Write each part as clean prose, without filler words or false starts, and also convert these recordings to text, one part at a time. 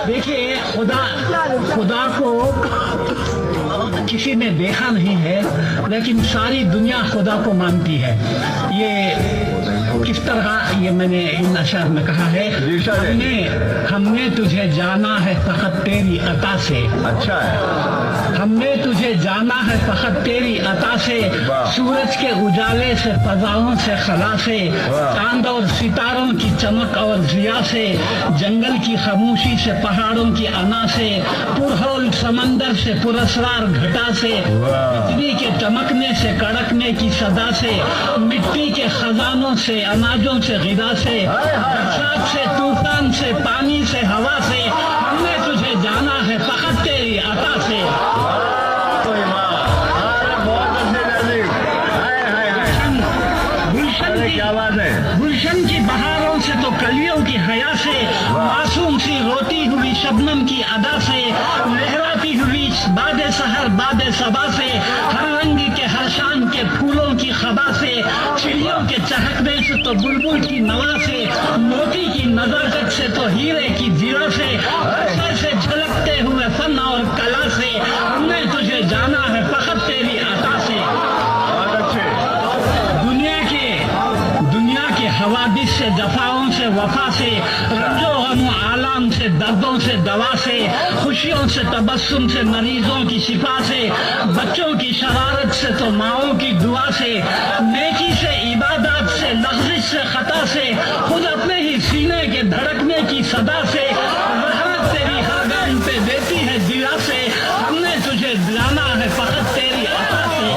دیکھیے خدا کو کسی نے دیکھا نہیں ہے، لیکن ساری دنیا خدا کو مانتی ہے۔ یہ کس طرح یہ میں نے ان اشعار میں کہا ہے، ہم نے تجھے جانا ہے فقط تیری عطا سے، اچھا ہے، ہم نے تجھے جانا ہے فقط تیری عطا سے، سورج کے اجالے سے، فضاؤں سے، خلا سے، چاند اور ستاروں کی چمک اور ضیا سے، جنگل کی خاموشی سے، پہاڑوں کی انا سے، پرہول سمندر سے، پراسرار گھٹا سے، بجلی کے چمکنے سے، کڑکنے کی صدا سے، مٹی کے خزانوں سے، اناجوں سے، غذا سے، برسات سے، طوفان سے، پانی سے، ہوا سے، ہم نے تجھے جانا ہے فقط تیری عطا سے۔ گلشن کی بہاروں سے تو کلیوں کی حیا سے، معصوم سی روتی ہوئی شبنم کی ادا سے، لہراتی ہوئی باد سحر باد صبا سے، ہر رنگ کے ہر شان کے پھولوں کی خبا سے، چڑیوں کے چہکنے سے تو بلبل کی نوا سے، موتی کی نزاکت سے تو ہیرے کی زیرہ سے، اکثر سے جھلکتے ہوئے فن اور کلا سے، ہم نے تجھے جانا ہے فقط تیری عطا سے۔ دنیا کے حوادث سے، جفاؤں سے، وفا سے، رنج و غم و آلام سے، دردوں سے، دوا سے، خوشیوں سے، تبسم سے، مریضوں کی شفا سے، بچوں کی شرارت سے تو ماؤں کی دعا سے، نیکی سے، عبادات سے، لغزش سے، خطا سے، خود اپنے ہی سینے کے دھڑکنے کی صدا سے، رحمت تیری خاگان پہ دیتی ہے دلا سے، ہم نے تجھے جانا ہے فقط تیری عطا سے۔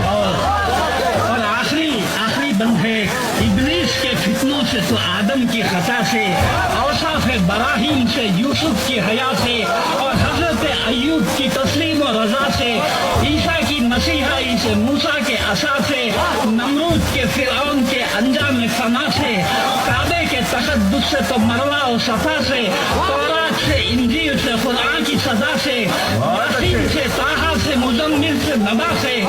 اور آخری بند ہے، ابلیس کے فتنوں سے تو آدم کی خطا سے، اوصاف براہیم سے، یوسف کی حیا سے، اور حضرت ایوب کی تسلیم و رضا سے، عیسیٰ کی مسیحائی سے، موسیٰ کے عصا سے، نمرود کے فرعون کے انجام فنا سے، کعبے کے تقدس سے تو مروہ و صفا سے، تورات سے، انجیل سے، قرآن کی سزا سے، یاسین سے، طٰہٰ سے، مزمل سے، نبا سے،